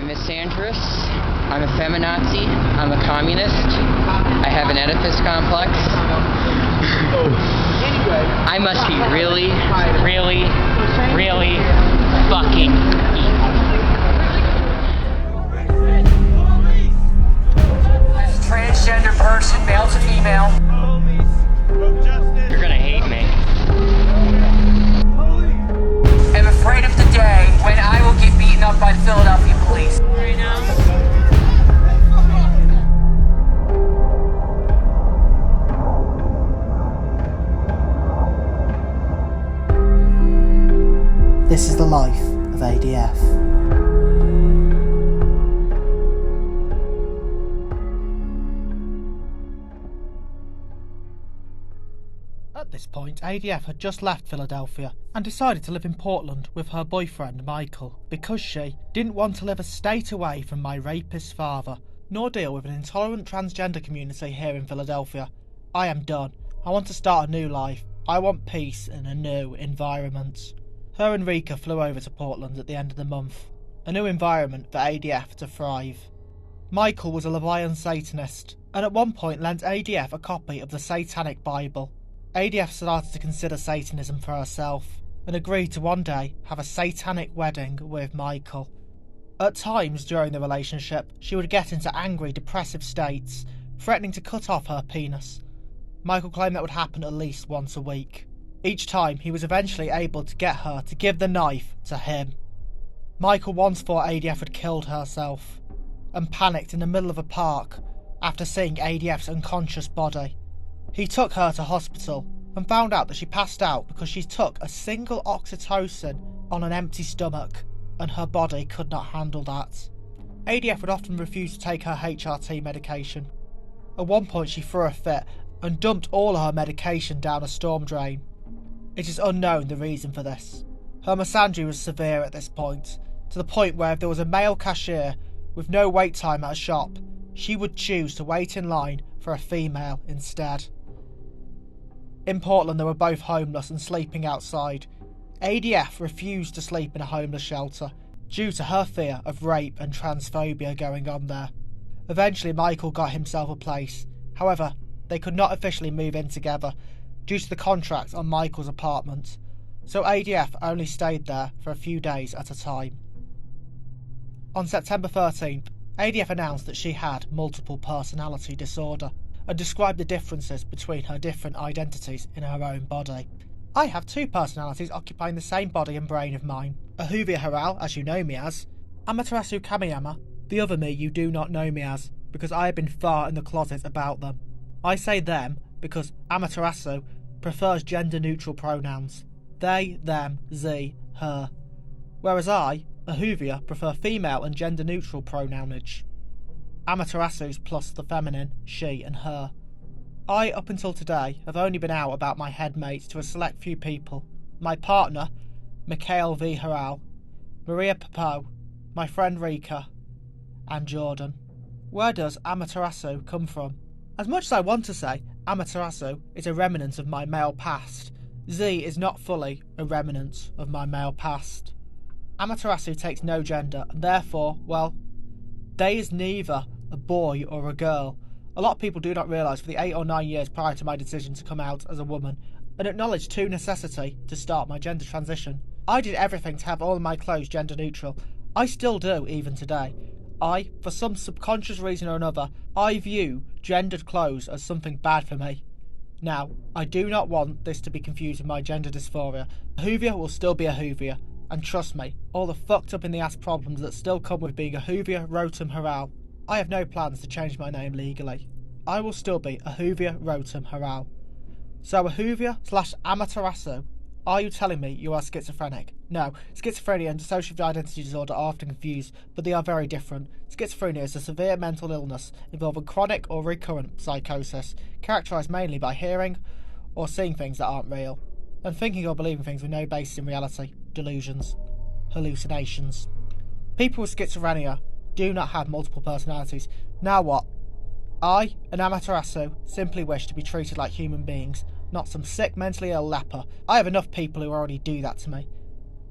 misandrous, I'm a feminazi, I'm a communist, I have an Oedipus complex. I must be really, really, really fucking evil. As a transgender person, male to female. You're gonna hate me. I'm afraid of the day when I will get beaten up by the Philadelphia police. Right now. This is the life of ADF. At this point, ADF had just left Philadelphia and decided to live in Portland with her boyfriend Michael because she didn't want to live a state away from my rapist father, nor deal with an intolerant transgender community here in Philadelphia. I am done. I want to start a new life. I want peace in a new environment. Her and Rika flew over to Portland at the end of the month, a new environment for ADF to thrive. Michael was a Levian Satanist, and at one point lent ADF a copy of the Satanic Bible. ADF started to consider Satanism for herself, and agreed to one day have a satanic wedding with Michael. At times during the relationship, she would get into angry, depressive states, threatening to cut off her penis. Michael claimed that would happen at least once a week. Each time, he was eventually able to get her to give the knife to him. Michael once thought ADF had killed herself, and panicked in the middle of a park after seeing ADF's unconscious body. He took her to hospital, and found out that she passed out because she took a single oxytocin on an empty stomach, and her body could not handle that. ADF would often refuse to take her HRT medication. At one point she threw a fit, and dumped all her medication down a storm drain. It is unknown the reason for this. Her misandry was severe at this point, to the point where if there was a male cashier with no wait time at a shop, she would choose to wait in line for a female instead. In Portland they were both homeless and sleeping outside. ADF refused to sleep in a homeless shelter due to her fear of rape and transphobia going on there. Eventually Michael got himself a place, however they could not officially move in together due to the contract on Michael's apartment, so ADF only stayed there for a few days at a time. On September 13th, ADF announced that she had multiple personality disorder and described the differences between her different identities in her own body. I have two personalities occupying the same body and brain of mine. Ahuviya Harel, as you know me as, Amaterasu Kamiyama, the other me you do not know me as, because I have been far in the closet about them. I say them because Amaterasu prefers gender-neutral pronouns, they, them, ze, her, whereas I, Ahuviya, prefer female and gender-neutral pronounage. Amaterasu's plus the feminine, she and her. I, up until today, have only been out about my headmates to a select few people, my partner, Mikhail V. Harel, Maria Papo, my friend Rika, and Jordan. Where does Amaterasu come from? As much as I want to say Amaterasu is a remnant of my male past, Z is not fully a remnant of my male past. Amaterasu takes no gender, and therefore, well, they is neither a boy or a girl. A lot of people do not realise for the 8 or 9 years prior to my decision to come out as a woman, and acknowledge to necessity to start my gender transition, I did everything to have all of my clothes gender neutral. I still do, even today. I, for some subconscious reason or another, I view gendered clothes as something bad for me. Now, I do not want this to be confused with my gender dysphoria. Ahuviya will still be Ahuviya, and trust me, all the fucked up in the ass problems that still come with being Ahuviya Rotem Harel, I have no plans to change my name legally. I will still be Ahuviya Rotem Harel. So Ahuviya / Amaterasu, are you telling me you are schizophrenic? No, schizophrenia and dissociative identity disorder are often confused, but they are very different. Schizophrenia is a severe mental illness involving chronic or recurrent psychosis, characterised mainly by hearing or seeing things that aren't real, and thinking or believing things with no basis in reality, delusions, hallucinations. People with schizophrenia do not have multiple personalities. Now what? I, an Amaterasu, simply wish to be treated like human beings, not some sick, mentally ill leper. I have enough people who already do that to me.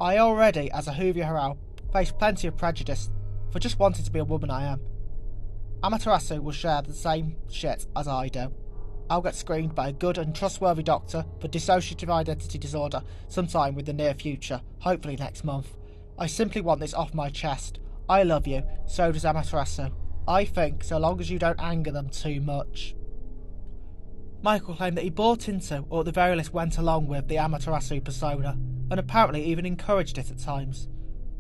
I already, as Ahuviya Harel, face plenty of prejudice for just wanting to be a woman I am. Amaterasu will share the same shit as I do. I'll get screened by a good and trustworthy doctor for dissociative identity disorder sometime within the near future, hopefully next month. I simply want this off my chest. I love you, so does Amaterasu. I think, so long as you don't anger them too much. Michael claimed that he bought into, or at the very least went along with, the Amaterasu persona, and apparently even encouraged it at times.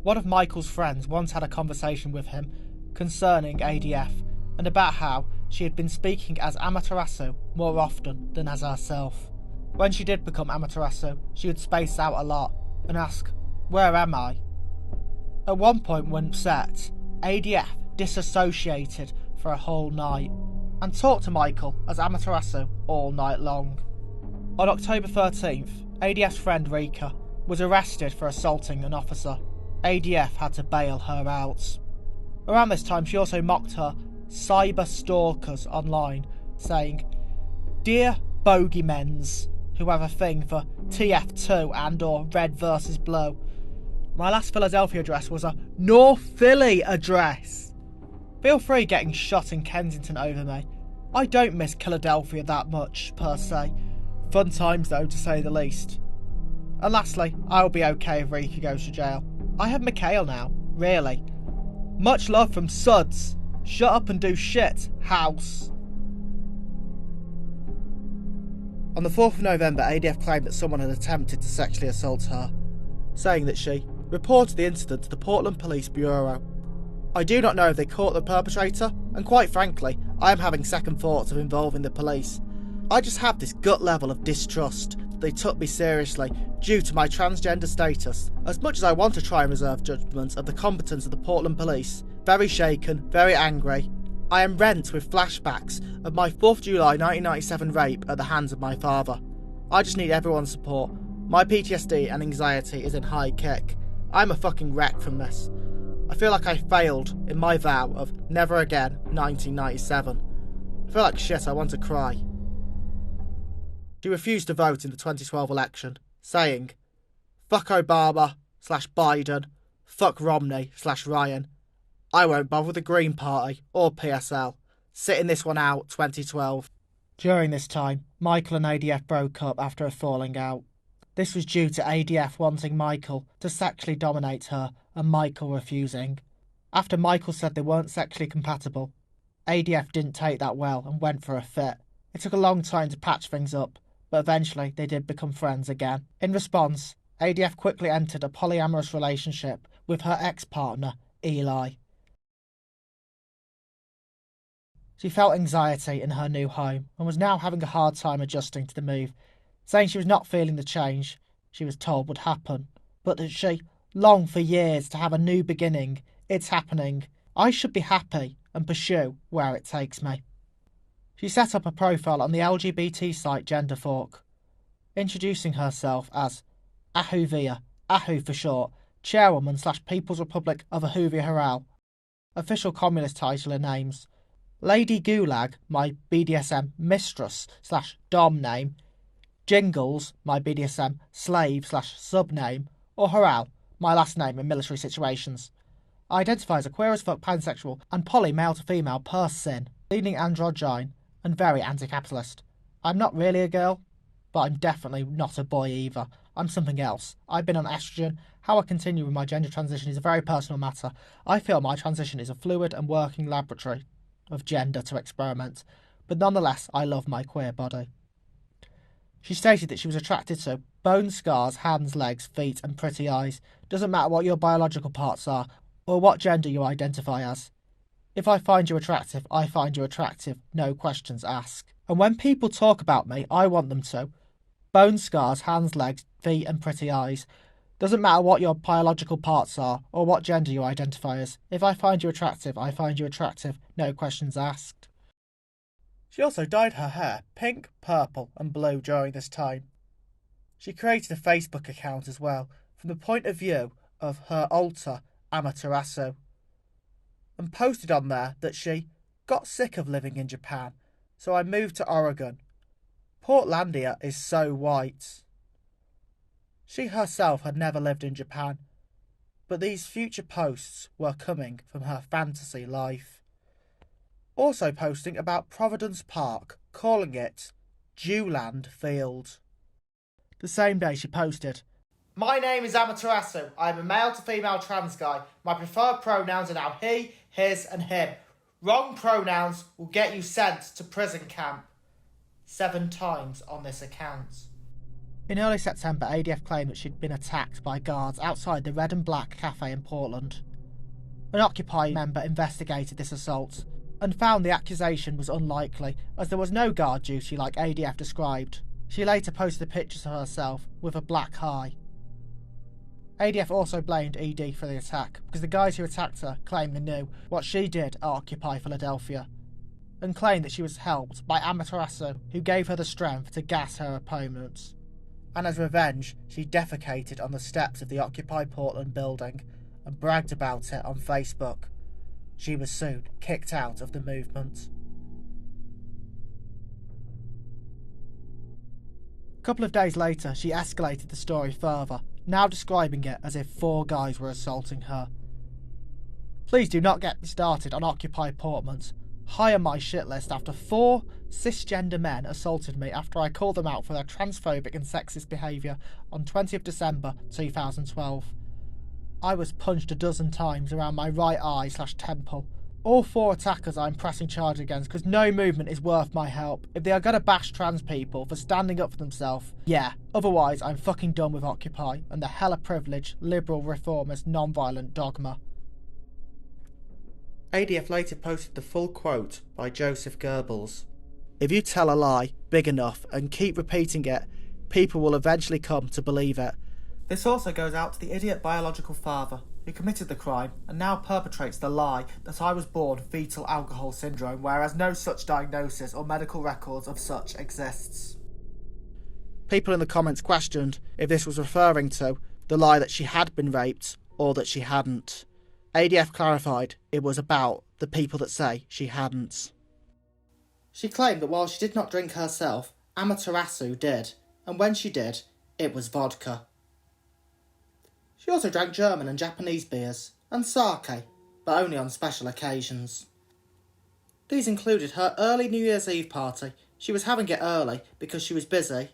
One of Michael's friends once had a conversation with him concerning ADF, and about how she had been speaking as Amaterasu more often than as herself. When she did become Amaterasu, she would space out a lot and ask, "Where am I?" At one point when set, ADF disassociated for a whole night and talked to Michael as Amaterasu all night long. On October 13th, ADF's friend Rika was arrested for assaulting an officer. ADF had to bail her out. Around this time, she also mocked her cyber stalkers online, saying, "Dear bogeymens who have a thing for TF2 and or red versus blue. My last Philadelphia address was a North Philly address. Feel free getting shot in Kensington over me. I don't miss Philadelphia that much, per se. Fun times though, to say the least. And lastly, I'll be okay if Rika goes to jail. I have Mikhail now, really. Much love from Suds. Shut up and do shit, house." On the 4th of November, ADF claimed that someone had attempted to sexually assault her, saying that she reported the incident to the Portland Police Bureau. I do not know if they caught the perpetrator, and quite frankly, I am having second thoughts of involving the police. I just have this gut level of distrust that they took me seriously due to my transgender status. As much as I want to try and reserve judgment of the competence of the Portland Police, very shaken, very angry, I am rent with flashbacks of my 4th July 1997 rape at the hands of my father. I just need everyone's support. My PTSD and anxiety is in high kick. I'm a fucking wreck from this. I feel like I failed in my vow of never again 1997. I feel like shit, I want to cry. She refused to vote in the 2012 election, saying, "Fuck Obama/Biden, fuck Romney/Ryan. I won't bother with the Green Party or PSL. Sitting this one out 2012. During this time, Michael and ADF broke up after a falling out. This was due to ADF wanting Michael to sexually dominate her and Michael refusing. After Michael said they weren't sexually compatible, ADF didn't take that well and went for a fit. It took a long time to patch things up, but eventually they did become friends again. In response, ADF quickly entered a polyamorous relationship with her ex-partner, Eli. She felt anxiety in her new home and was now having a hard time adjusting to the move, saying she was not feeling the change she was told would happen, but that she longed for years to have a new beginning. It's happening. I should be happy and pursue where it takes me. She set up a profile on the LGBT site Genderfork, introducing herself as Ahuviya, Ahu for short, Chairwoman/People's Republic of Ahuviya Harel, official communist title and names, Lady Gulag, my BDSM mistress/dom name, Jingles, my BDSM slave/sub name, or Harel, my last name in military situations. I identify as a queer as fuck pansexual and poly male to female person, leaning androgyne and very anti-capitalist. I'm not really a girl, but I'm definitely not a boy either. I'm something else. I've been on estrogen. How I continue with my gender transition is a very personal matter. I feel my transition is a fluid and working laboratory of gender to experiment, but nonetheless I love my queer body. She stated that she was attracted to bone scars, hands, legs, feet and pretty eyes. Doesn't matter what your biological parts are or what gender you identify as. If I find you attractive, I find you attractive, no questions asked. And when people talk about me, I want them to. Bone scars, hands, legs, feet and pretty eyes. Doesn't matter what your biological parts are or what gender you identify as. If I find you attractive, I find you attractive, no questions asked. She also dyed her hair pink, purple and blue during this time. She created a Facebook account as well, from the point of view of her alter Amaterasu, and posted on there that she got sick of living in Japan, so I moved to Oregon. Portlandia is so white. She herself had never lived in Japan, but these future posts were coming from her fantasy life. Also posting about Providence Park, calling it Dewland Field. The same day she posted, "My name is Amaterasu. I am a male to female trans guy. My preferred pronouns are now he, his and him. Wrong pronouns will get you sent to prison camp." 7 times on this account. In early September, ADF claimed that she'd been attacked by guards outside the Red and Black cafe in Portland. An Occupy member investigated this assault and found the accusation was unlikely, as there was no guard duty like ADF described. She later posted pictures of herself with a black eye. ADF also blamed ED for the attack because the guys who attacked her claimed they knew what she did at Occupy Philadelphia, and claimed that she was helped by Amaterasu, who gave her the strength to gas her opponents. And as revenge, she defecated on the steps of the Occupy Portland building and bragged about it on Facebook. She was soon kicked out of the movement. A couple of days later, she escalated the story further, now describing it as if 4 guys were assaulting her. "Please do not get me started on Occupy Portland. High on my shit list after 4 cisgender men assaulted me after I called them out for their transphobic and sexist behaviour on 20th December 2012. I was punched a dozen times around my right eye/temple. All 4 attackers I'm pressing charge against because no movement is worth my help. If they are going to bash trans people for standing up for themselves, yeah. Otherwise, I'm fucking done with Occupy and the hella privileged, liberal, reformist, non-violent dogma." ADF later posted the full quote by Joseph Goebbels. "If you tell a lie big enough and keep repeating it, people will eventually come to believe it." This also goes out to the idiot biological father who committed the crime and now perpetrates the lie that I was born fetal alcohol syndrome, whereas no such diagnosis or medical records of such exists. People in the comments questioned if this was referring to the lie that she had been raped or that she hadn't. ADF clarified it was about the people that say she hadn't. She claimed that while she did not drink herself, Amaterasu did, and when she did, it was vodka. She also drank German and Japanese beers, and sake, but only on special occasions. These included her early New Year's Eve party. She was having it early because she was busy.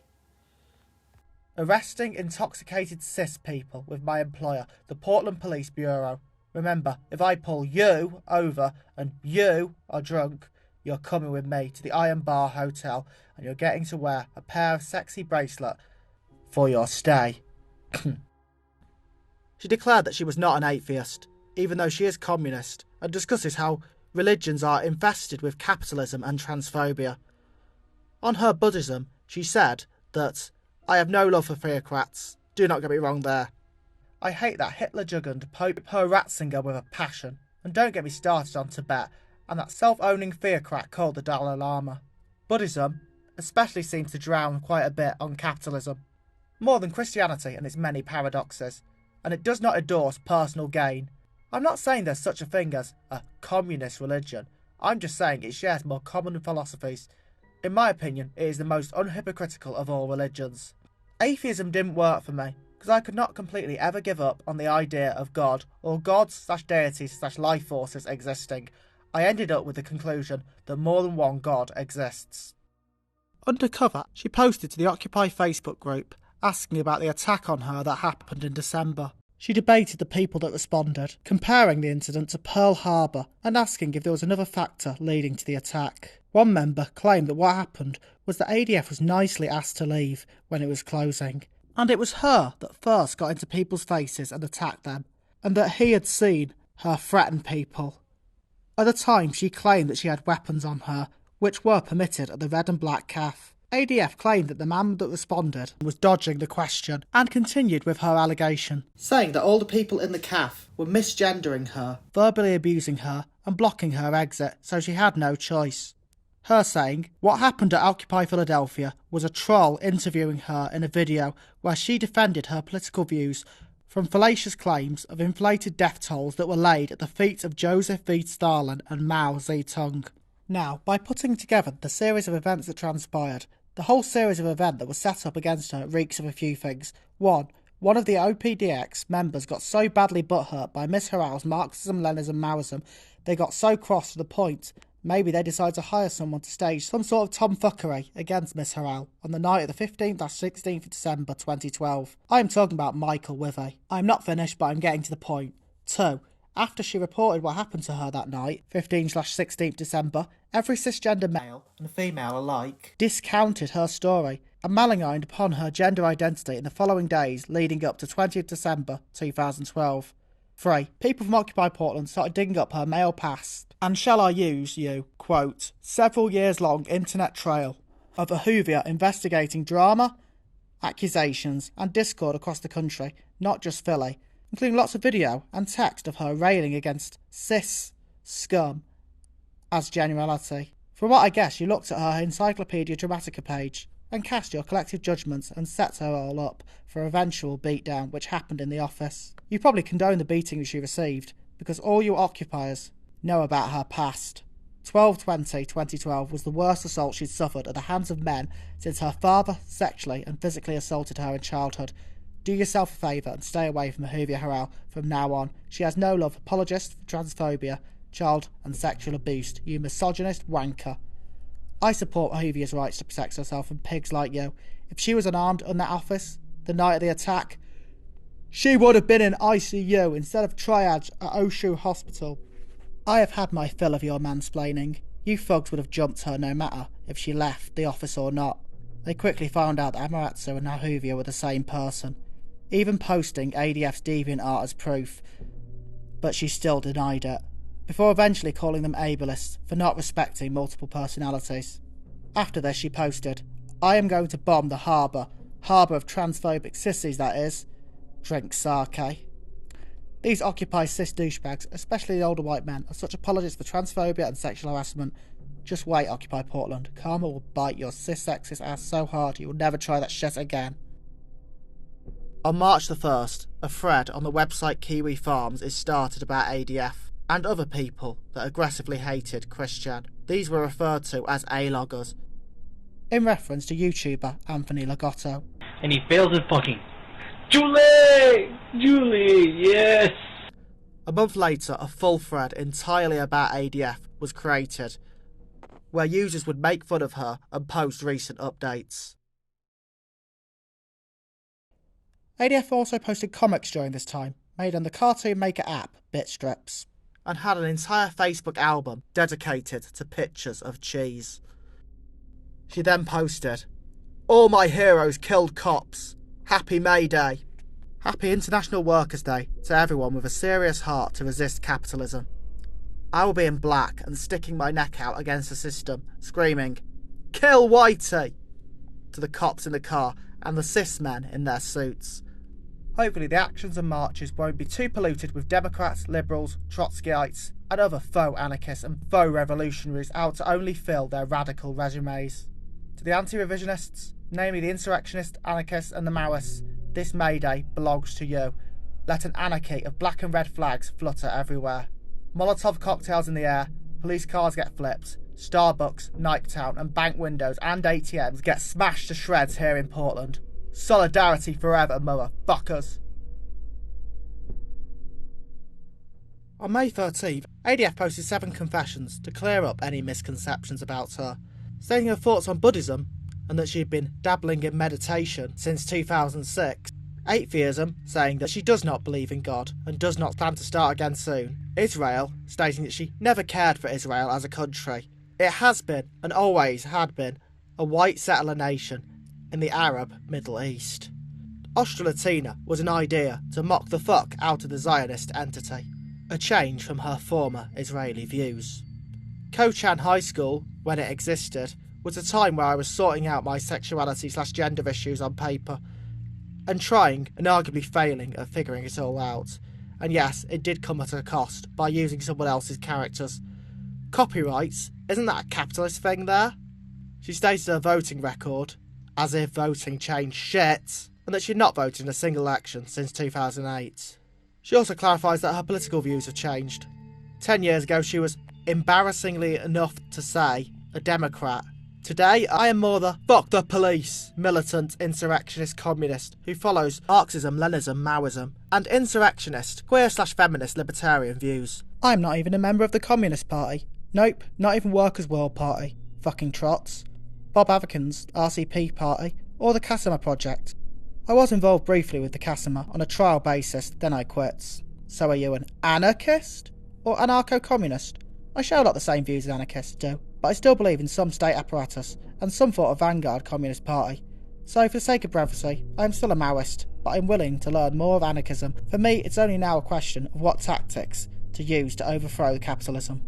"Arresting intoxicated cis people with my employer, the Portland Police Bureau. Remember, if I pull you over and you are drunk, you're coming with me to the Iron Bar Hotel and you're getting to wear a pair of sexy bracelet for your stay." She declared that she was not an atheist, even though she is communist, and discusses how religions are infested with capitalism and transphobia. On her Buddhism, she said that, "I have no love for theocrats, do not get me wrong there. I hate that Hitler-jugged Pope Ratzinger with a passion, and don't get me started on Tibet and that self-owning theocrat called the Dalai Lama. Buddhism especially seems to drown quite a bit on capitalism, more than Christianity and its many paradoxes, and it does not endorse personal gain. I'm not saying there's such a thing as a communist religion, I'm just saying it shares more common philosophies. In my opinion, it is the most unhypocritical of all religions. Atheism didn't work for me, because I could not completely ever give up on the idea of God, or gods/deities/life forces existing. I ended up with the conclusion that more than one God exists." Undercover, she posted to the Occupy Facebook group, asking about the attack on her that happened in December. She debated the people that responded, comparing the incident to Pearl Harbor and asking if there was another factor leading to the attack. One member claimed that what happened was that ADF was nicely asked to leave when it was closing, and it was her that first got into people's faces and attacked them, and that he had seen her threaten people. At the time, she claimed that she had weapons on her, which were permitted at the Red and Black Caf. ADF claimed that the man that responded was dodging the question and continued with her allegation, saying that all the people in the caf were misgendering her, verbally abusing her and blocking her exit, so she had no choice. Her saying, what happened at Occupy Philadelphia was a troll interviewing her in a video where she defended her political views from fallacious claims of inflated death tolls that were laid at the feet of Joseph V. Stalin and Mao Zedong. Now, by putting together the series of events that transpired, the whole series of events that was set up against her reeks of a few things. 1. One of the OPDX members got so badly butthurt by Miss Harel's Marxism, Leninism, Maoism, they got so cross to the point maybe they decided to hire someone to stage some sort of tomfuckery against Miss Harel on the night of the 15th-16th of December 2012. I am talking about Michael Withy. I am not finished, but I'm getting to the point. 2. After she reported what happened to her that night, 15th-16th December, every cisgender male and female alike discounted her story and maligned upon her gender identity in the following days leading up to 20th December 2012. 3. People from Occupy Portland started digging up her male past and shall I use you, quote, several years long internet trail of Ahuviya investigating drama, accusations and discord across the country, not just Philly, including lots of video and text of her railing against cis scum as generality. From what I guess, you looked at her Encyclopedia Dramatica page and cast your collective judgments and set her all up for eventual beatdown which happened in the office. You probably condone the beating she received because all you occupiers know about her past. 12/20/2012 was the worst assault she'd suffered at the hands of men since her father sexually and physically assaulted her in childhood. Do yourself a favour and stay away from Ahuviya Harel from now on. She has no love for apologists for transphobia, child and sexual abuse, you misogynist wanker. I support Ahuviya's rights to protect herself from pigs like you. If she was unarmed in that office the night of the attack, she would have been in ICU instead of triage at Oshu Hospital. I have had my fill of your mansplaining. You thugs would have jumped her no matter if she left the office or not. They quickly found out that Amaratsu and Ahuviya were the same person, even posting ADF's DeviantArt as proof, but she still denied it, before eventually calling them ableists for not respecting multiple personalities. After this she posted, I am going to bomb the harbour of transphobic sissies that is. Drink sake. These Occupy cis douchebags, especially the older white men, are such apologists for transphobia and sexual harassment. Just wait, Occupy Portland. Karma will bite your cis sexist ass so hard you will never try that shit again. On March the 1st, a thread on the website Kiwi Farms is started about ADF and other people that aggressively hated Christian. These were referred to as A-loggers, in reference to YouTuber Anthony Logotto. And he fails at fucking Julie, yes! A month later, a full thread entirely about ADF was created, where users would make fun of her and post recent updates. ADF also posted comics during this time, made on the Cartoon Maker app Bitstrips, and had an entire Facebook album dedicated to pictures of cheese. She then posted, all my heroes killed cops. Happy May Day. Happy International Workers' Day to everyone with a serious heart to resist capitalism. I will be in black and sticking my neck out against the system, screaming, kill Whitey! To the cops in the car and the cis men in their suits. Hopefully the actions and marches won't be too polluted with Democrats, Liberals, Trotskyites and other faux anarchists and faux revolutionaries out to only fill their radical resumes. To the anti-revisionists, namely the insurrectionists, anarchists and the Maoists, this May Day belongs to you. Let an anarchy of black and red flags flutter everywhere. Molotov cocktails in the air, police cars get flipped, Starbucks, Niketown and bank windows and ATMs get smashed to shreds here in Portland. Solidarity forever, motherfuckers. On May 13th, ADF posted 7 confessions to clear up any misconceptions about her, stating her thoughts on Buddhism and that she'd been dabbling in meditation since 2006. Atheism, saying that she does not believe in God and does not plan to start again soon. Israel, stating that she never cared for Israel as a country. It has been, and always had been, a white settler nation in the Arab Middle East. Australatina was an idea to mock the fuck out of the Zionist entity, a change from her former Israeli views. Kochan High School, when it existed, was a time where I was sorting out my sexuality/gender issues on paper, and trying, and arguably failing, at figuring it all out. And yes, it did come at a cost, by using someone else's characters. Copyrights, isn't that a capitalist thing there? She stated her voting record, as if voting changed shit, and that she'd not voted in a single election since 2008. She also clarifies that her political views have changed. 10 years ago she was, embarrassingly enough to say, a Democrat, Today, I am more the fuck the police militant insurrectionist communist who follows Marxism, Leninism, Maoism, and insurrectionist, queer/feminist libertarian views. I'm not even a member of the Communist Party. Nope, not even Workers' World Party. Fucking trots. Bob Averkin's RCP Party, or the Casimir Project. I was involved briefly with the Casimir on a trial basis, then I quit. So are you an anarchist? Or anarcho-communist? I share a lot of the same views as anarchists do, but I still believe in some state apparatus and some sort of vanguard communist party. So for the sake of brevity, I am still a Maoist, but I'm willing to learn more of anarchism. For me, it's only now a question of what tactics to use to overthrow capitalism.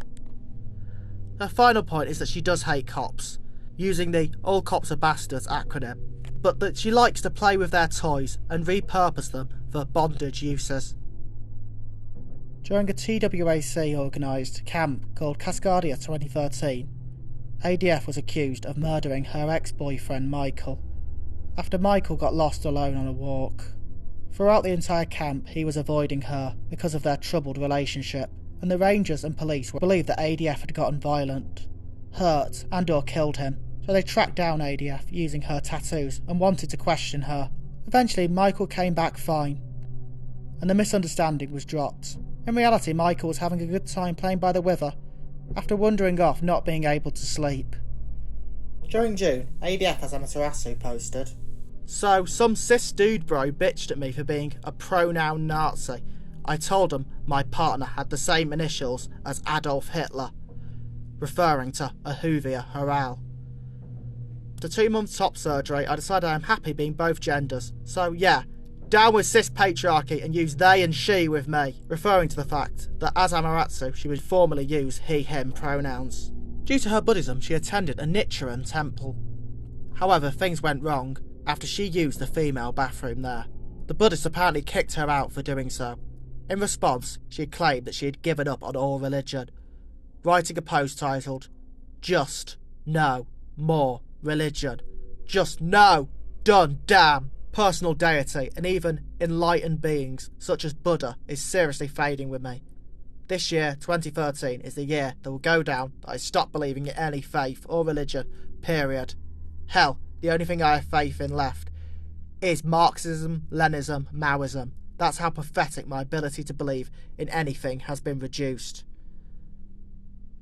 Her final point is that she does hate cops, using the "all cops are bastards" acronym, but that she likes to play with their toys and repurpose them for bondage uses. During a TWAC organised camp called Cascadia 2013, ADF was accused of murdering her ex-boyfriend Michael, after Michael got lost alone on a walk. Throughout the entire camp, he was avoiding her because of their troubled relationship, and the rangers and police believed that ADF had gotten violent, hurt and or killed him, so they tracked down ADF using her tattoos and wanted to question her. Eventually, Michael came back fine, and the misunderstanding was dropped. In reality, Michael was having a good time playing by the river, after wandering off not being able to sleep. During June, ADF as Amaterasu posted, "So, some cis dude bro bitched at me for being a pronoun Nazi. I told him my partner had the same initials as Adolf Hitler," referring to Ahuviya Harel. After 2 months top surgery, I decided I am happy being both genders. So yeah, down with cis patriarchy and use they and she with me, referring to the fact that as Amaterasu she would formally use he, him pronouns. Due to her Buddhism, she attended a Nichiren temple. However, things went wrong after she used the female bathroom there. The Buddhists apparently kicked her out for doing so. In response, she claimed that she had given up on all religion, writing a post titled, "Just No More Religion. Just no done damn. Personal deity and even enlightened beings such as Buddha is seriously fading with me. This year, 2013, is the year that will go down that I stop believing in any faith or religion, period. Hell, the only thing I have faith in left is Marxism, Leninism, Maoism. That's how pathetic my ability to believe in anything has been reduced."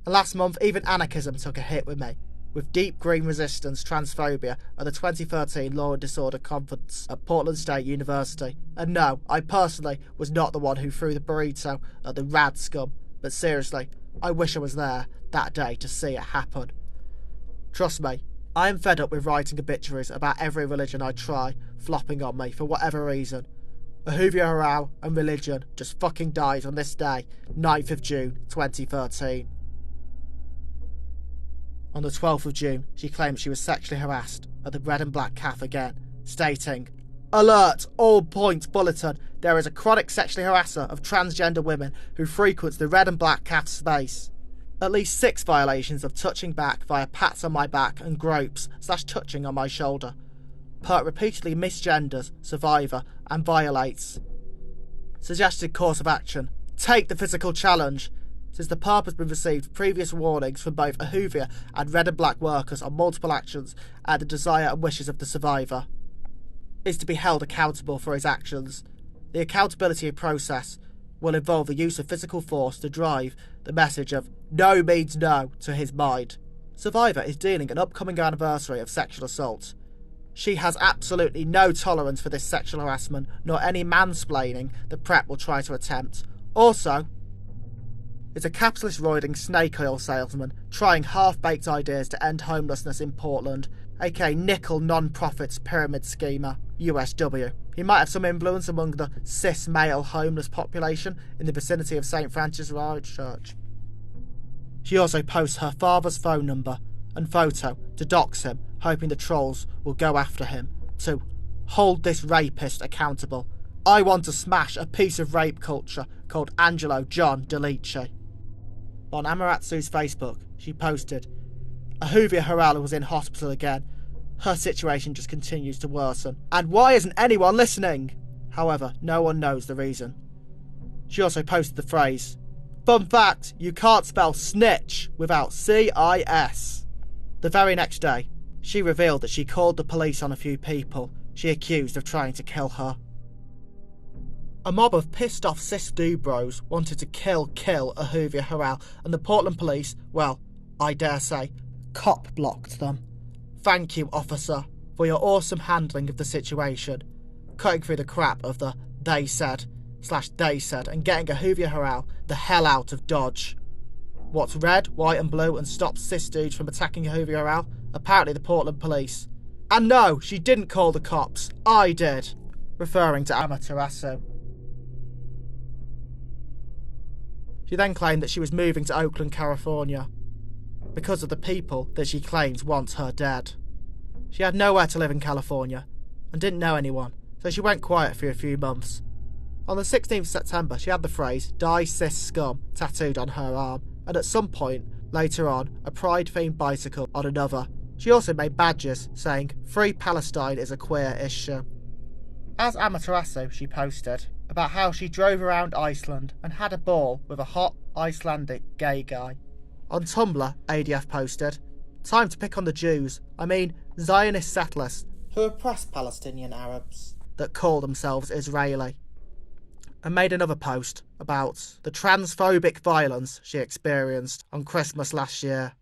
And last month, even anarchism took a hit with me, with deep green resistance transphobia at the 2013 Law and Disorder Conference at Portland State University. And no, I personally was not the one who threw the burrito at the rad scum, but seriously, I wish I was there that day to see it happen. Trust me, I am fed up with writing obituaries about every religion I try flopping on me for whatever reason. Ahuviya Harel and religion just fucking died on this day, 9th of June 2013. On the 12th of June, she claimed she was sexually harassed at the Red and Black Calf again, stating, "Alert! All points bulletin. There is a chronic sexually harasser of transgender women who frequents the Red and Black Calf space. At least 6 violations of touching back via pats on my back and gropes/touching on my shoulder. Pert repeatedly misgenders survivor and violates. Suggested course of action. Take the physical challenge. Since the perp has been received previous warnings from both Ahuviya and Red and Black workers on multiple actions and the desire and wishes of the survivor, is to be held accountable for his actions. The accountability process will involve the use of physical force to drive the message of no means no to his mind. Survivor is dealing an upcoming anniversary of sexual assault. She has absolutely no tolerance for this sexual harassment, nor any mansplaining the prep will try to attempt. Also, is a capitalist-roiding snake oil salesman trying half-baked ideas to end homelessness in Portland, aka nickel non-profits pyramid schemer, USW. He might have some influence among the cis male homeless population in the vicinity of St. Francis Large Church. She also posts her father's phone number and photo to dox him, hoping the trolls will go after him to hold this rapist accountable. I want to smash a piece of rape culture called Angelo John Delici. On Amaterasu's Facebook, she posted, "Ahuviya Harel was in hospital again. Her situation just continues to worsen. And why isn't anyone listening?" However, no one knows the reason. She also posted the phrase, "Fun fact, you can't spell snitch without CIS." The very next day, she revealed that she called the police on a few people she accused of trying to kill her. A mob of pissed off cis dude bros wanted to kill Ahuviya Harel, and the Portland police, well, I dare say, cop blocked them. Thank you, officer, for your awesome handling of the situation, cutting through the crap of the they said and getting Ahuviya Harel the hell out of Dodge. What's red, white and blue and stops cis dudes from attacking Ahuviya Harel? Apparently the Portland police. And no, she didn't call the cops, I did, referring to Amaterasu. She then claimed that she was moving to Oakland, California, because of the people that she claims want her dead. She had nowhere to live in California, and didn't know anyone, so she went quiet for a few months. On the 16th of September, she had the phrase, "Die cis scum," tattooed on her arm, and at some point, later on, a pride-themed bicycle on another. She also made badges saying, "Free Palestine is a queer issue." As Amaterasu, she posted about how she drove around Iceland and had a ball with a hot Icelandic gay guy. On Tumblr, ADF posted, "Time to pick on the Jews, Zionist settlers, who oppress Palestinian Arabs that call themselves Israeli," and made another post about the transphobic violence she experienced on Christmas last year.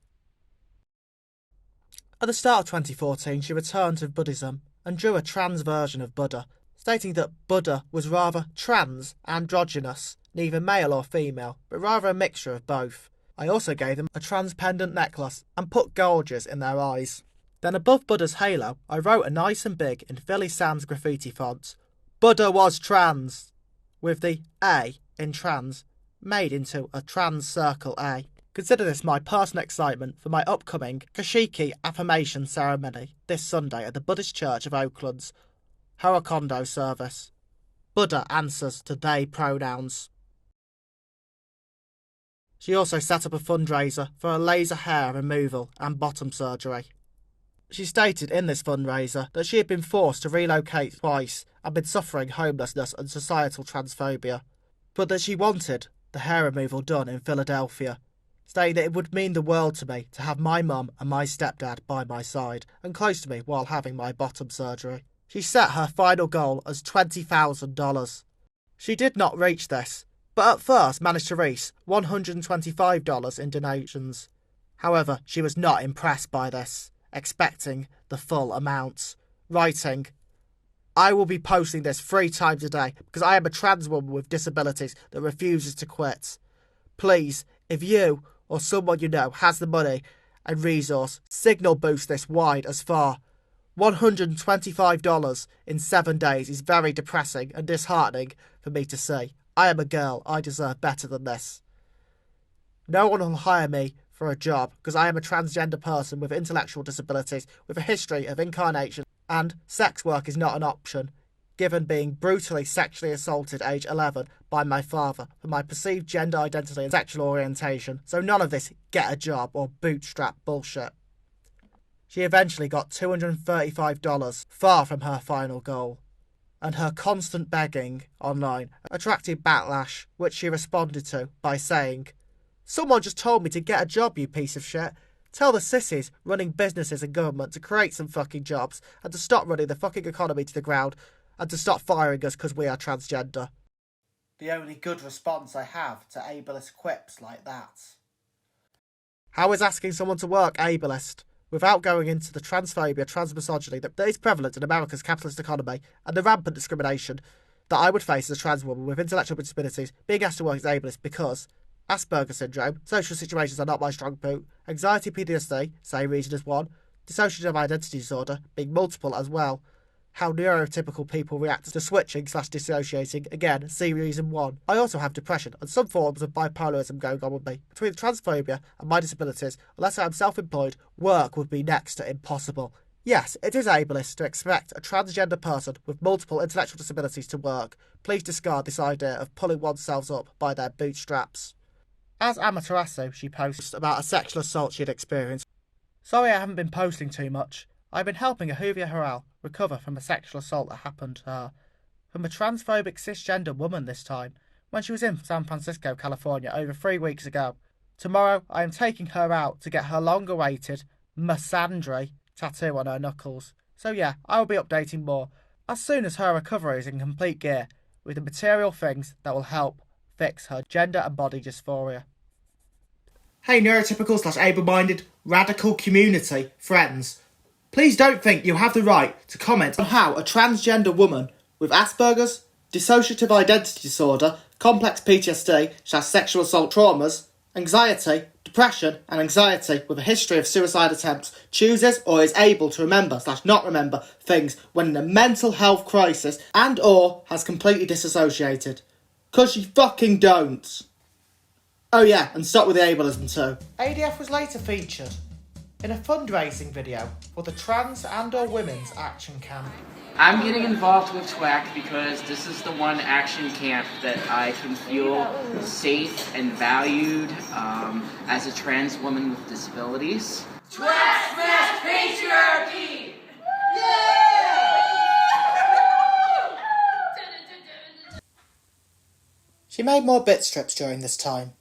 At the start of 2014, she returned to Buddhism and drew a trans version of Buddha, stating that Buddha was rather trans, androgynous, neither male or female, but rather a mixture of both. I also gave them a trans pendant necklace and put gouges in their eyes. Then above Buddha's halo, I wrote a nice and big in Philly Sans graffiti font, "Buddha was trans," with the A in trans made into a trans circle A. Consider this my personal excitement for my upcoming Kashiki affirmation ceremony this Sunday at the Buddhist Church of Oakland's Harakondo service. Buddha answers to they pronouns. She also set up a fundraiser for a laser hair removal and bottom surgery. She stated in this fundraiser that she had been forced to relocate twice and been suffering homelessness and societal transphobia, but that she wanted the hair removal done in Philadelphia, stating that it would mean the world to me to have my mum and my stepdad by my side and close to me while having my bottom surgery. She set her final goal as $20,000. She did not reach this, but at first managed to reach $125 in donations. However, she was not impressed by this, expecting the full amount, writing, "I will be posting this 3 times a day because I am a trans woman with disabilities that refuses to quit. Please, if you or someone you know has the money and resource, signal boost this wide as far. $125 in 7 days is very depressing and disheartening for me to see. I am a girl, I deserve better than this. No one will hire me for a job because I am a transgender person with intellectual disabilities with a history of incarnation, and sex work is not an option, given being brutally sexually assaulted age 11 by my father for my perceived gender identity and sexual orientation, so none of this get a job or bootstrap bullshit." She eventually got $235, far from her final goal, and her constant begging online attracted backlash, which she responded to by saying, "Someone just told me to get a job, you piece of shit. Tell the sissies running businesses and government to create some fucking jobs and to stop running the fucking economy to the ground and to stop firing us because we are transgender." The only good response I have to ableist quips like that. How is asking someone to work ableist without going into the transphobia, transmisogyny that is prevalent in America's capitalist economy and the rampant discrimination that I would face as a trans woman with intellectual disabilities being asked to work as ableist because Asperger's syndrome, social situations are not my strong point, anxiety, PTSD, same reason as one, dissociative identity disorder, being multiple as well, how neurotypical people react to switching/dissociating, again, see reason one. I also have depression and some forms of bipolarism going on with me. Between transphobia and my disabilities, unless I am self-employed, work would be next to impossible. Yes, it is ableist to expect a transgender person with multiple intellectual disabilities to work. Please discard this idea of pulling oneself up by their bootstraps. As Amaterasu, she posts about a sexual assault she had experienced. "Sorry I haven't been posting too much. I've been helping Ahuviya Harel recover from a sexual assault that happened to her. From a transphobic cisgender woman this time, when she was in San Francisco, California over 3 weeks ago. Tomorrow I am taking her out to get her long-awaited misandry tattoo on her knuckles. So yeah, I will be updating more as soon as her recovery is in complete gear with the material things that will help fix her gender and body dysphoria. Hey neurotypical / able-minded radical community friends, please don't think you have the right to comment on how a transgender woman with Asperger's, dissociative identity disorder, complex PTSD / sexual assault traumas, anxiety, depression and anxiety with a history of suicide attempts chooses or is able to remember / not remember things when in a mental health crisis and or has completely disassociated. 'Cause you fucking don't. Oh yeah, and stop with the ableism too. ADF was later featured in a fundraising video for the Trans and or Women's Action Camp. I'm getting involved with TWAC because this is the one action camp that I can feel safe and valued as a trans woman with disabilities. TWAC smash patriarchy! She made more bit strips during this time,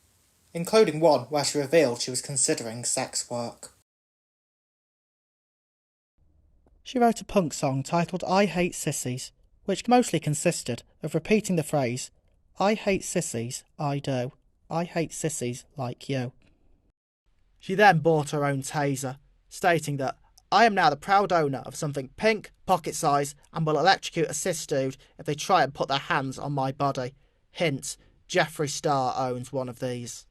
including one where she revealed she was considering sex work. She wrote a punk song titled I Hate Sissies, which mostly consisted of repeating the phrase, I hate sissies, I do. I hate sissies like you. She then bought her own taser, stating that I am now the proud owner of something pink, pocket size, and will electrocute a cis dude if they try and put their hands on my body. Hint, Jeffree Star owns one of these.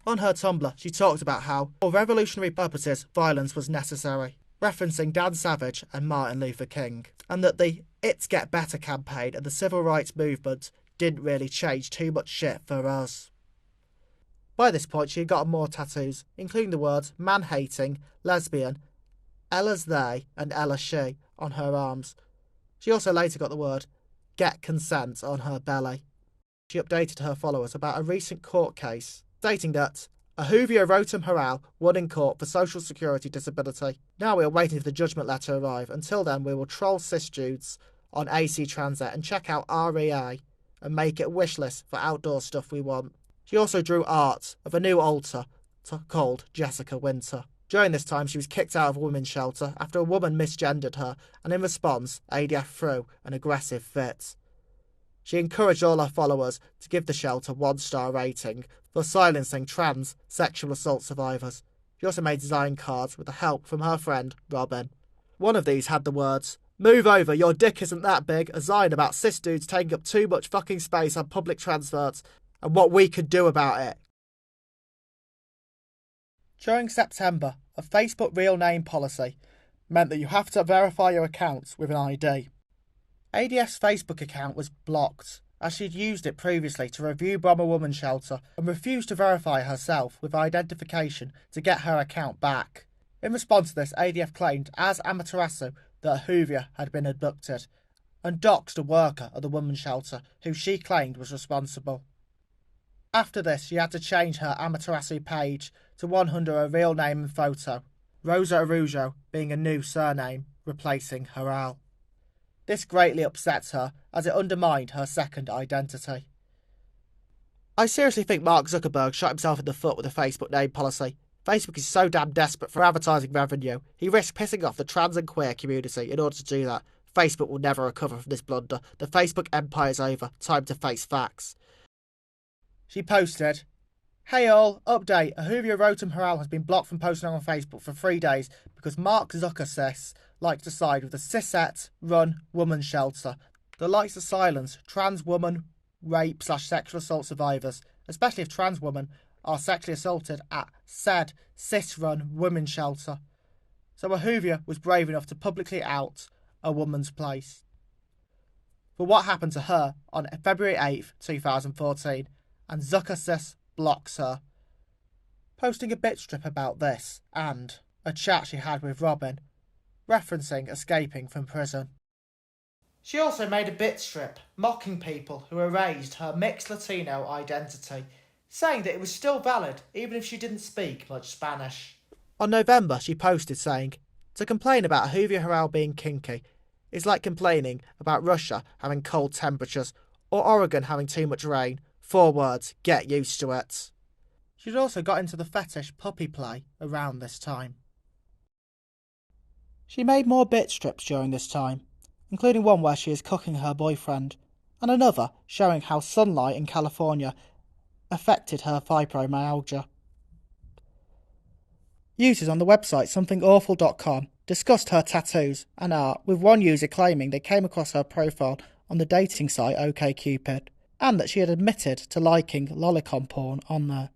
On her Tumblr, she talked about how, for revolutionary purposes, violence was necessary, referencing Dan Savage and Martin Luther King, and that the It's Get Better campaign and the civil rights movement didn't really change too much shit for us. By this point, she had gotten more tattoos, including the words man-hating, lesbian, Ella's they, and Ella she on her arms. She also later got the word get consent on her belly. She updated her followers about a recent court case, stating that Ahuviya Harel won in court for social security disability. Now we are waiting for the judgment letter to arrive. Until then, we will troll cis dudes on AC Transit and check out REA and make it a wish list for outdoor stuff we want. She also drew art of a new altar called Jessica Winter. During this time, she was kicked out of a women's shelter after a woman misgendered her, and in response, ADF threw an aggressive fit. She encouraged all her followers to give the shelter 1-star rating for silencing trans sexual assault survivors. She also made design cards with the help from her friend Robin. One of these had the words, "Move over, your dick isn't that big," a sign about cis dudes taking up too much fucking space on public transport and what we could do about it. During September, a Facebook real name policy meant that you have to verify your accounts with an ID. ADF's Facebook account was blocked, as she'd used it previously to review bomb a woman's shelter and refused to verify herself with identification to get her account back. In response to this, ADF claimed as Amaterasu that Ahuviya had been abducted and doxed a worker at the women's shelter who she claimed was responsible. After this, she had to change her Amaterasu page to one under her real name and photo, Rosa Arouja being a new surname, replacing Harel. This greatly upsets her, as it undermined her second identity. I seriously think Mark Zuckerberg shot himself in the foot with the Facebook name policy. Facebook is so damn desperate for advertising revenue, he risks pissing off the trans and queer community in order to do that. Facebook will never recover from this blunder. The Facebook empire's over. Time to face facts. She posted, "Hey all, update, Ahuviya Harel has been blocked from posting on Facebook for 3 days because Mark Zuckerberg likes to side with the cishet-run woman's shelter that likes to silence trans woman rape / sexual assault survivors, especially if trans women are sexually assaulted at said cis-run women's shelter." So Ahuviya was brave enough to publicly out a woman's place for what happened to her on February 8th, 2014, and Zuckerberg blocks her, posting a bit strip about this and a chat she had with Robin, referencing escaping from prison. She also made a bit strip mocking people who erased her mixed Latino identity, saying that it was still valid even if she didn't speak much Spanish. On November, she posted saying, "To complain about Ahuviya Harel being kinky is like complaining about Russia having cold temperatures or Oregon having too much rain. 4 words, get used to it." She'd also got into the fetish puppy play around this time. She made more bit strips during this time, including one where she is cooking her boyfriend, and another showing how sunlight in California affected her fibromyalgia. Users on the website somethingawful.com discussed her tattoos and art, with one user claiming they came across her profile on the dating site OkCupid, and that she had admitted to liking lolicon porn on there.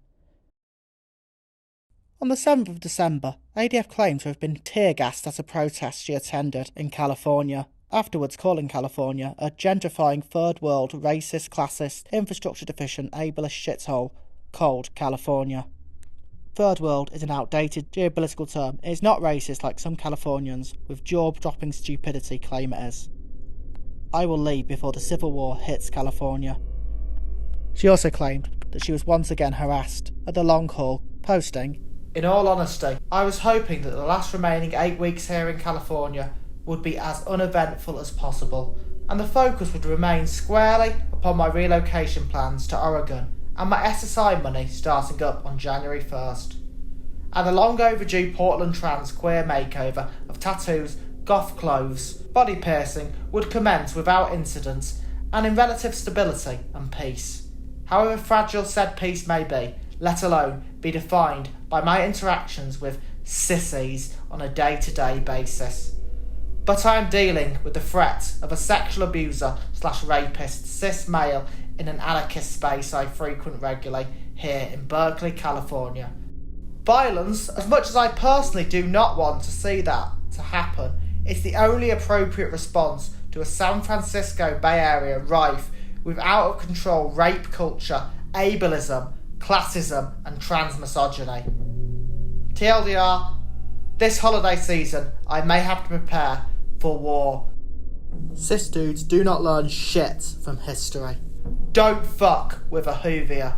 On the 7th of December, ADF claimed to have been tear-gassed at a protest she attended in California, afterwards calling California a gentrifying third-world, racist, classist, infrastructure-deficient, ableist shithole called California. Third world is an outdated geopolitical term. It is not racist like some Californians with jaw-dropping stupidity claim it is. I will leave before the civil war hits California. She also claimed that she was once again harassed at the long haul, posting, "In all honesty, I was hoping that the last remaining 8 weeks here in California would be as uneventful as possible, and the focus would remain squarely upon my relocation plans to Oregon and my SSI money starting up on January 1st. And the long overdue Portland trans queer makeover of tattoos, goth clothes, body piercing would commence without incident and in relative stability and peace. However fragile said peace may be, let alone be defined by my interactions with sissies on a day-to-day basis. But I am dealing with the threat of a sexual abuser / rapist cis male in an anarchist space I frequent regularly here in Berkeley, California. Violence, as much as I personally do not want to see that to happen, is the only appropriate response to a San Francisco Bay Area rife with out-of-control rape culture, ableism, classism and transmisogyny. TLDR, this holiday season I may have to prepare for war. Cis dudes do not learn shit from history. Don't fuck with Ahuviya."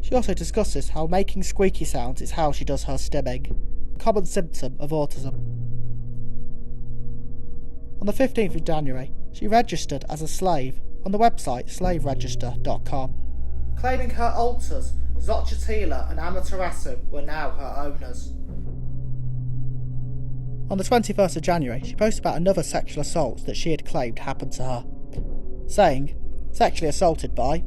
She also discusses how making squeaky sounds is how she does her stimming, a common symptom of autism. On the 15th of January, she registered as a slave on the website slaveregister.com, claiming her alters, Xochitl and Amaterasu, were now her owners. On the 21st of January, she posted about another sexual assault that she had claimed happened to her, saying, "Sexually assaulted by..."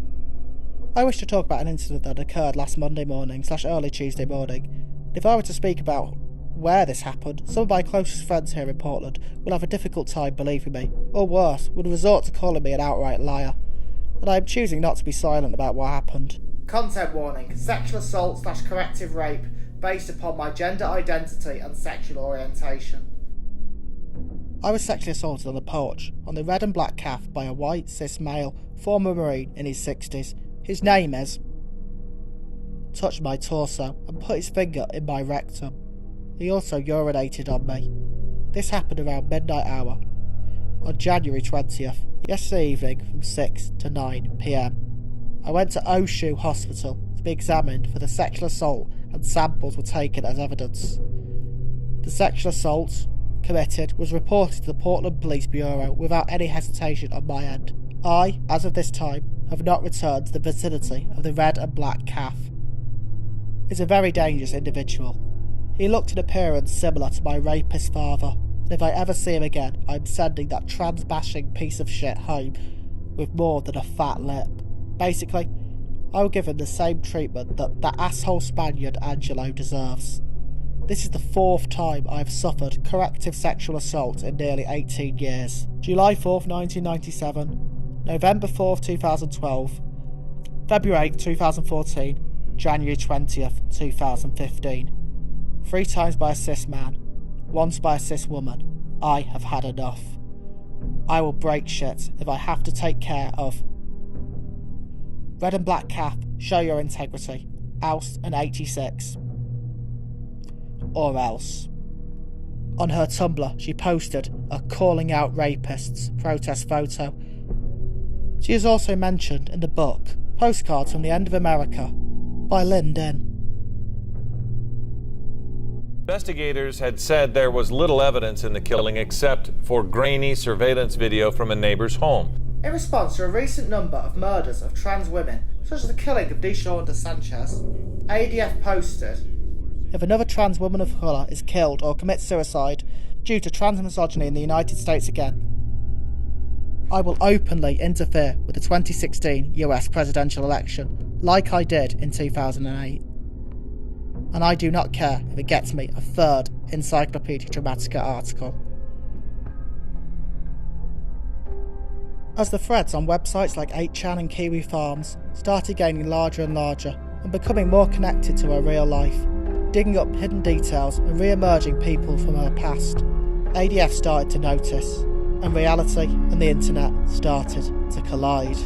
I wish to talk about an incident that occurred last Monday morning / early Tuesday morning. If I were to speak about where this happened, some of my closest friends here in Portland will have a difficult time believing me, or worse, would resort to calling me an outright liar. And I am choosing not to be silent about what happened. Content warning: sexual assault / corrective rape based upon my gender identity and sexual orientation. I was sexually assaulted on the porch, on the red and black calf, by a white, cis male, former Marine in his 60s. His name is... touched my torso and put his finger in my rectum. He also urinated on me. This happened around midnight hour, on January 20th, yesterday evening from 6 to 9 PM. I went to Oshu Hospital to be examined for the sexual assault and samples were taken as evidence. The sexual assault committed was reported to the Portland Police Bureau without any hesitation on my end. I, as of this time, have not returned to the vicinity of the red and black calf. He is a very dangerous individual. He looked in appearance similar to my rapist father, and if I ever see him again, I am sending that trans-bashing piece of shit home with more than a fat lip. Basically, I will give him the same treatment that asshole Spaniard Angelo deserves. This is the 4th time I have suffered corrective sexual assault in nearly 18 years. July 4th, 1997, November 4th, 2012, February 8th, 2014, January 20th, 2015. 3 times by a cis man, once by a cis woman. I have had enough. I will break shit if I have to take care of... Red and black calf, show your integrity. Oust and 86. Or else. On her Tumblr, she posted a calling out rapists protest photo. She is also mentioned in the book Postcards from the End of America by Lynn Dinn. Investigators had said there was little evidence in the killing except for grainy surveillance video from a neighbor's home. In response to a recent number of murders of trans women, such as the killing of Deshaunda Sanchez, ADF posted, "If another trans woman of colour is killed or commits suicide due to trans misogyny in the United States again, I will openly interfere with the 2016 US presidential election, like I did in 2008. And I do not care if it gets me a third Encyclopedia Dramatica article." As the threads on websites like 8chan and Kiwi Farms started gaining larger and larger and becoming more connected to her real life, digging up hidden details and re-emerging people from her past, ADF started to notice, and reality and the internet started to collide.